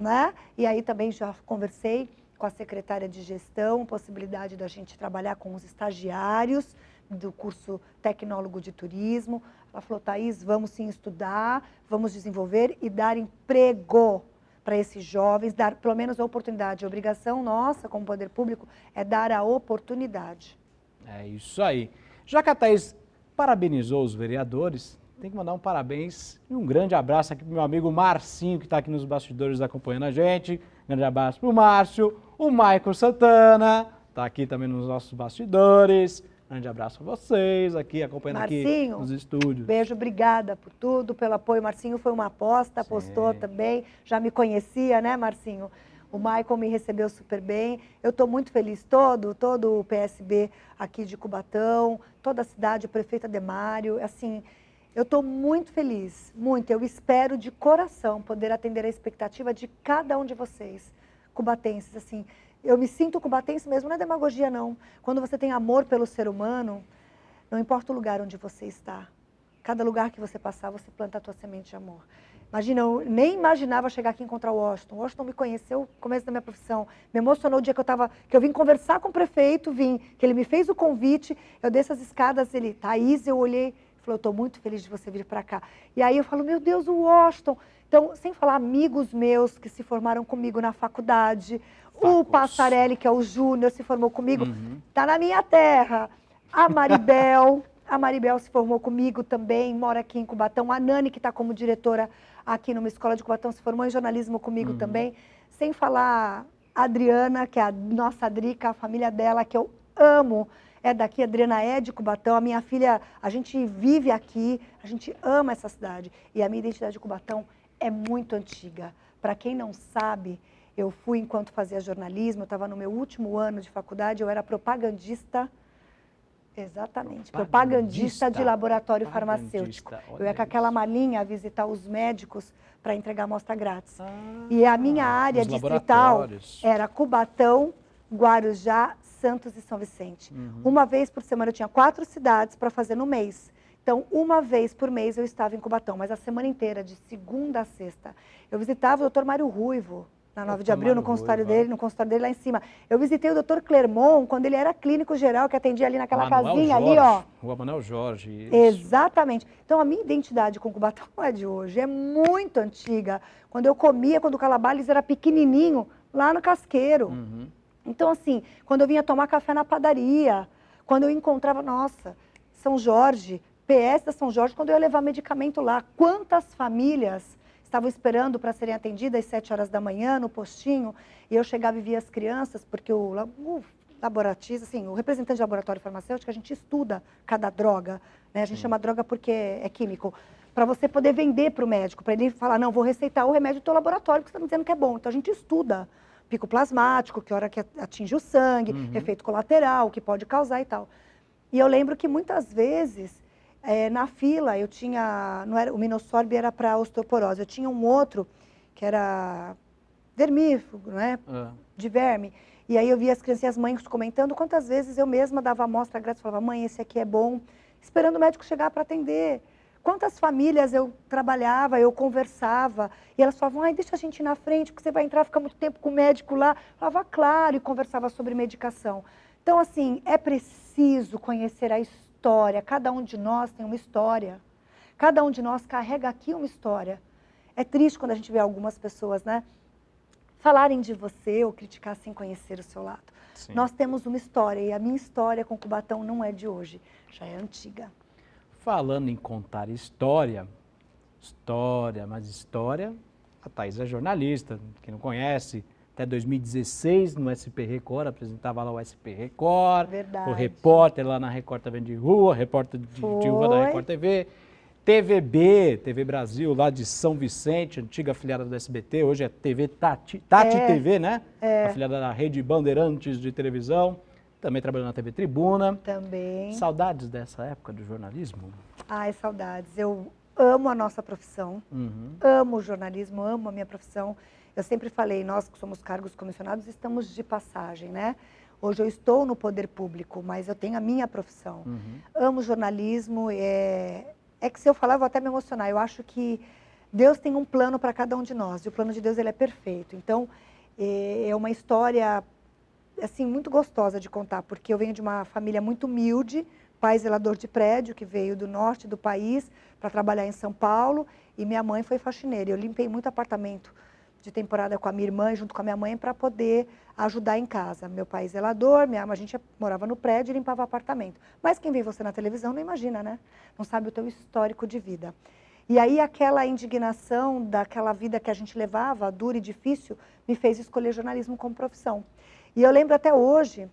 né? E aí também já conversei com a secretária de gestão, possibilidade da gente trabalhar com os estagiários do curso Tecnólogo de Turismo. Ela falou, Thaís, vamos sim estudar, vamos desenvolver e dar emprego para esses jovens, dar pelo menos a oportunidade. A obrigação nossa, como poder público, é dar a oportunidade. É isso aí. Já que a Thaís parabenizou os vereadores, tem que mandar um parabéns e um grande abraço aqui pro meu amigo Marcinho, que está aqui nos bastidores acompanhando a gente. Grande abraço pro Márcio, o Michael Santana, está aqui também nos nossos bastidores. Grande abraço a vocês aqui, acompanhando Marcinho, aqui nos estúdios. Beijo, obrigada por tudo, pelo apoio. Marcinho foi uma aposta, apostou também, já me conhecia, né, Marcinho? O Michael me recebeu super bem. Eu estou muito feliz, todo o PSB aqui de Cubatão, toda a cidade, o prefeito Ademário, assim, eu estou muito feliz, muito. Eu espero de coração poder atender a expectativa de cada um de vocês, cubatenses, assim. Eu me sinto cubatense mesmo, não é demagogia, não. Quando você tem amor pelo ser humano, não importa o lugar onde você está. Cada lugar que você passar, você planta a tua semente de amor. Imagina, eu nem imaginava chegar aqui e encontrar o Washington. O Washington me conheceu no começo da minha profissão. Me emocionou o dia que eu vim conversar com o prefeito, que ele me fez o convite. Eu desço as escadas, ele, Thaís, eu olhei, ele falou, eu estou muito feliz de você vir para cá. E aí eu falo, meu Deus, o Washington. Então, sem falar amigos meus que se formaram comigo na faculdade, o Passarelli, que é o Júnior, se formou comigo, está na minha terra. A Maribel se formou comigo também, mora aqui em Cubatão. A Nani, que está como diretora aqui numa escola de Cubatão, se formou em jornalismo comigo também. Sem falar a Adriana, que é a nossa Drica, a família dela, que eu amo, é daqui. A Adriana é de Cubatão. A minha filha, a gente vive aqui, a gente ama essa cidade. E a minha identidade de Cubatão é muito antiga. Para quem não sabe, eu fui, enquanto fazia jornalismo, eu estava no meu último ano de faculdade, eu era propagandista. Exatamente, propagandista de laboratório farmacêutico. Eu ia com aquela malinha visitar os médicos para entregar amostra grátis. E a minha área distrital era Cubatão, Guarujá, Santos e São Vicente. Uma vez por semana eu tinha 4 cidades para fazer no mês. Então, uma vez por mês eu estava em Cubatão, mas a semana inteira, de segunda a sexta. Eu visitava o Dr. Mário Ruivo, na 9 de abril, no consultório dele lá em cima. Eu visitei o Dr. Clermont, quando ele era clínico geral, que atendia ali naquela casinha ali, ó. Rua Manuel Jorge. Isso. Exatamente. Então, a minha identidade com Cubatão não é de hoje, é muito antiga. Quando eu comia, quando o Calabales era pequenininho, lá no Casqueiro. Então, assim, quando eu vinha tomar café na padaria, quando eu encontrava, nossa, São Jorge, PS da São Jorge, quando eu ia levar medicamento lá, quantas famílias estavam esperando para serem atendidas às 7 horas da manhã no postinho, e eu chegava e via as crianças, porque o laboratista, assim, o representante de laboratório farmacêutico, a gente estuda cada droga, né? A gente chama droga porque é químico, para você poder vender para o médico, para ele falar, não, vou receitar o remédio do teu laboratório, que você está me dizendo que é bom. Então a gente estuda pico plasmático, que hora que atinge o sangue, efeito colateral, o que pode causar e tal. E eu lembro que muitas vezes, na fila, eu tinha, não era, o Minosorb era para osteoporose, eu tinha um outro que era vermífugo, né, de verme. E aí eu via as crianças e as mães comentando quantas vezes eu mesma dava amostra grátis, falava, mãe, esse aqui é bom, esperando o médico chegar para atender. Quantas famílias eu trabalhava, eu conversava, e elas falavam, ai, deixa a gente ir na frente, porque você vai entrar, fica muito tempo com o médico lá. Eu falava, claro, e conversava sobre medicação. Então, assim, é preciso conhecer a história. Cada um de nós tem uma história. Cada um de nós carrega aqui uma história. É triste quando a gente vê algumas pessoas, né, falarem de você ou criticar sem conhecer o seu lado. Sim. Nós temos uma história, e a minha história com Cubatão não é de hoje, já é antiga. Falando em contar história, a Thaís é jornalista, quem não conhece, até 2016 no SP Record, apresentava lá o SP Record, verdade. O repórter lá na Record TV de Rua, repórter de rua da Record TV, TV Brasil, lá de São Vicente, antiga afiliada do SBT, hoje é TV Tati TV, né? Afiliada da Rede Bandeirantes de televisão. Também trabalhou na TV Tribuna. Também. Saudades dessa época do jornalismo? Ai, saudades. Eu amo a nossa profissão, amo o jornalismo, amo a minha profissão. Eu sempre falei, nós que somos cargos comissionados, estamos de passagem, né? Hoje eu estou no poder público, mas eu tenho a minha profissão. Amo jornalismo, é que se eu falar, eu vou até me emocionar. Eu acho que Deus tem um plano para cada um de nós, e o plano de Deus ele é perfeito. Então, é uma história assim, muito gostosa de contar, porque eu venho de uma família muito humilde, pai zelador de prédio, que veio do norte do país para trabalhar em São Paulo, e minha mãe foi faxineira. Eu limpei muito apartamento de temporada com a minha irmã, junto com a minha mãe, para poder ajudar em casa. Meu pai é zelador, a gente morava no prédio e limpava o apartamento. Mas quem vê você na televisão não imagina, né? Não sabe o teu histórico de vida. E aí aquela indignação daquela vida que a gente levava, dura e difícil, me fez escolher jornalismo como profissão. E eu lembro até hoje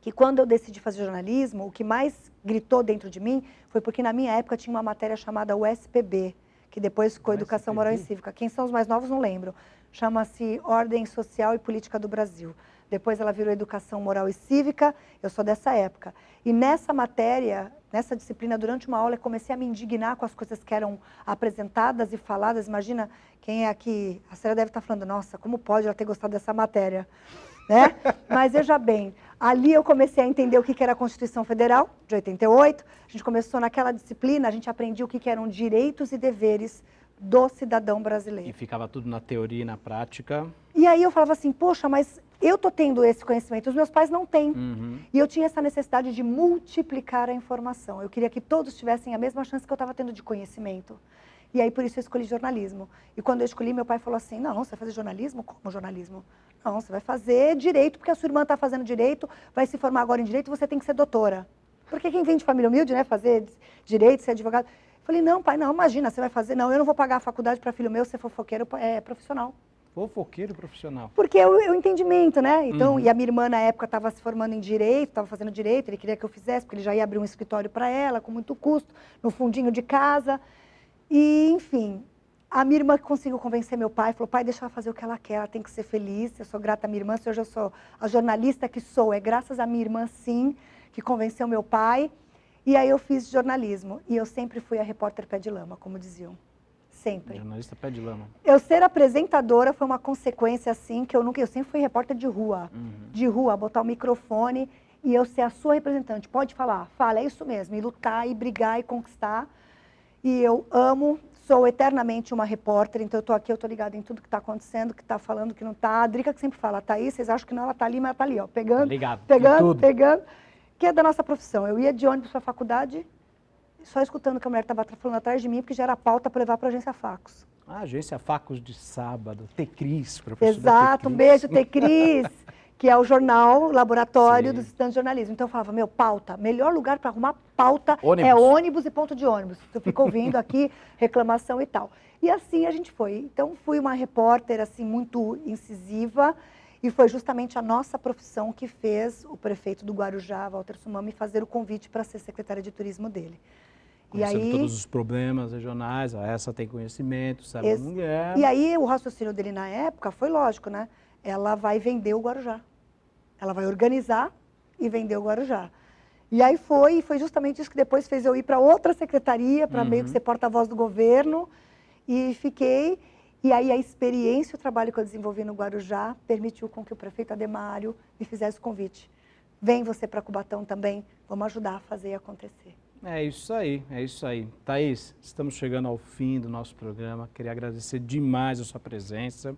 que quando eu decidi fazer jornalismo, o que mais gritou dentro de mim foi porque na minha época tinha uma matéria chamada USPB, que depois ficou Educação Moral e Cívica. Quem são os mais novos não lembro. Chama-se Ordem Social e Política do Brasil. Depois ela virou Educação Moral e Cívica, eu sou dessa época. E nessa matéria, nessa disciplina, durante uma aula, eu comecei a me indignar com as coisas que eram apresentadas e faladas. Imagina, quem é aqui, a Célia deve estar falando, nossa, como pode ela ter gostado dessa matéria? Né? Mas veja bem, ali eu comecei a entender o que era a Constituição Federal, de 88. A gente começou naquela disciplina, a gente aprendia o que eram direitos e deveres do cidadão brasileiro. E ficava tudo na teoria e na prática. E aí eu falava assim, poxa, mas eu estou tendo esse conhecimento, os meus pais não têm. E eu tinha essa necessidade de multiplicar a informação. Eu queria que todos tivessem a mesma chance que eu estava tendo de conhecimento. E aí, por isso, eu escolhi jornalismo. E quando eu escolhi, meu pai falou assim, não, você vai fazer jornalismo? Como jornalismo? Não, você vai fazer direito, porque a sua irmã está fazendo direito, vai se formar agora em direito, você tem que ser doutora. Porque quem vem de família humilde, né, fazer direito, ser advogado. Eu falei, não, pai, não, imagina, você vai fazer. Não, eu não vou pagar a faculdade para filho meu ser fofoqueiro profissional. Fofoqueiro profissional. Porque é o entendimento, né? Então, e a minha irmã, na época, estava se formando em direito, estava fazendo direito, ele queria que eu fizesse, porque ele já ia abrir um escritório para ela, com muito custo, no fundinho de casa. E, enfim, a minha irmã conseguiu convencer meu pai, falou, pai, deixa ela fazer o que ela quer, ela tem que ser feliz, eu sou grata à minha irmã, se hoje eu sou a jornalista que sou, é graças à minha irmã, sim, que convenceu meu pai. E aí eu fiz jornalismo, e eu sempre fui a repórter pé de lama, como diziam, sempre. Jornalista pé de lama. Eu ser apresentadora foi uma consequência, assim, que eu sempre fui repórter de rua, botar o microfone e eu ser a sua representante, pode falar, fala, é isso mesmo, e lutar, e brigar, e conquistar. E eu amo, sou eternamente uma repórter, então eu estou aqui, eu estou ligada em tudo que está acontecendo, que está falando, que não está. A Drica que sempre fala, tá aí, vocês acham que não, ela está ali, mas ela está ali, ó, pegando, ligado, pegando, que é da nossa profissão. Eu ia de ônibus para a faculdade, só escutando que a mulher estava falando atrás de mim, porque já era pauta para levar para a agência Facos. A agência Facos de sábado, Tecris, professor. Exato, um beijo, Tecris, que é o jornal, laboratório dos estudantes de jornalismo. Então eu falava, meu, pauta, melhor lugar para arrumar pauta é ônibus e ponto de ônibus. Eu fico ouvindo aqui reclamação e tal. E assim a gente foi. Então fui uma repórter assim muito incisiva e foi justamente a nossa profissão que fez o prefeito do Guarujá, Walter Sumami, fazer o convite para ser secretária de turismo dele. Conhecendo todos os problemas regionais, essa tem conhecimento, sabe a mulher. E aí o raciocínio dele na época foi lógico, né? Ela vai vender o Guarujá. Ela vai organizar e vender o Guarujá. E aí foi justamente isso que depois fez eu ir para outra secretaria, para meio que ser porta-voz do governo, e fiquei. E aí a experiência e o trabalho que eu desenvolvi no Guarujá permitiu com que o prefeito Ademário me fizesse o convite. Vem você para Cubatão também, vamos ajudar a fazer acontecer. É isso aí, é isso aí. Thaís, estamos chegando ao fim do nosso programa, queria agradecer demais a sua presença.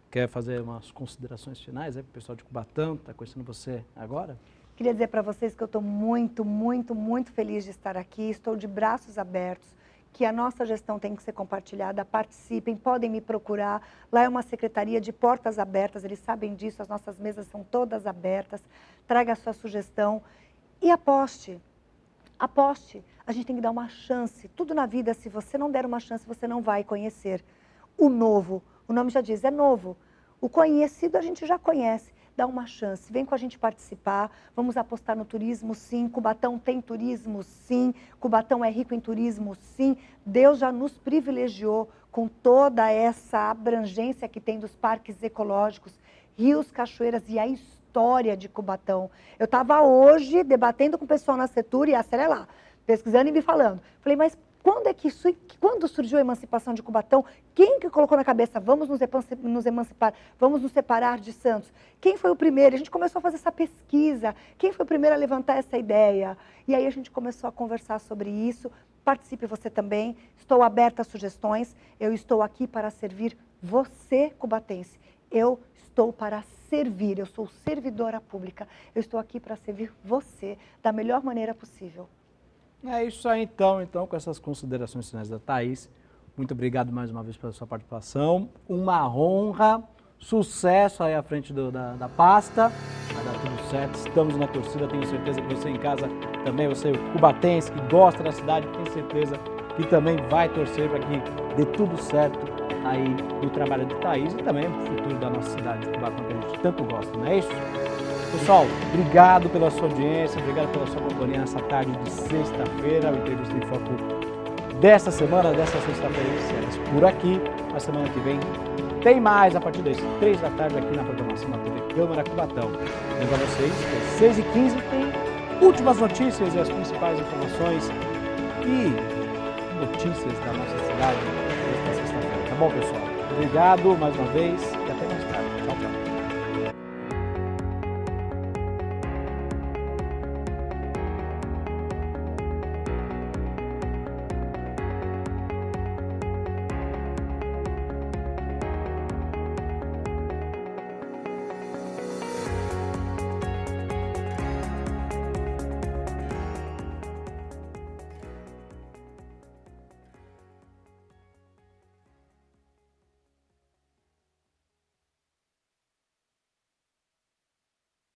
Quer fazer umas considerações finais para o pessoal de Cubatão, que está conhecendo você agora? Queria dizer para vocês que eu estou muito, muito, muito feliz de estar aqui, estou de braços abertos, que a nossa gestão tem que ser compartilhada, participem, podem me procurar, lá é uma secretaria de portas abertas, eles sabem disso, as nossas mesas são todas abertas, traga a sua sugestão e aposte, a gente tem que dar uma chance, tudo na vida, se você não der uma chance, você não vai conhecer o novo. O nome já diz, é novo. O conhecido a gente já conhece. Dá uma chance, vem com a gente participar. Vamos apostar no turismo, sim. Cubatão tem turismo, sim. Cubatão é rico em turismo, sim. Deus já nos privilegiou com toda essa abrangência que tem dos parques ecológicos, rios, cachoeiras e a história de Cubatão. Eu estava hoje debatendo com o pessoal na Setur e a Célia lá, pesquisando e me falando. Falei, mas quando surgiu a emancipação de Cubatão, quem que colocou na cabeça, vamos nos emancipar, vamos nos separar de Santos? Quem foi o primeiro? A gente começou a fazer essa pesquisa, quem foi o primeiro a levantar essa ideia? E aí a gente começou a conversar sobre isso, participe você também, estou aberta a sugestões, eu estou aqui para servir você, cubatense, eu estou para servir, eu sou servidora pública, eu estou aqui para servir você da melhor maneira possível. É isso aí então com essas considerações finais da Thaís, muito obrigado mais uma vez pela sua participação. Uma honra, sucesso aí à frente da pasta. Vai dar tudo certo, estamos na torcida, tenho certeza que você em casa também, você cubatense, que gosta da cidade, tenho certeza que também vai torcer para que dê tudo certo aí no trabalho de Thaís e também no futuro da nossa cidade de Cubatão, que a gente tanto gosta, não é isso? Pessoal, obrigado pela sua audiência, obrigado pela sua companhia nessa tarde de sexta-feira. O Entrevista em Foco desta semana, dessa sexta-feira, encerra por aqui. Na semana que vem tem mais, a partir das 3 da tarde aqui na programação da TV Câmara Cubatão. Lembro a vocês que às 6h15 tem últimas notícias e as principais informações e notícias da nossa cidade nesta sexta-feira. Tá bom, pessoal? Obrigado mais uma vez.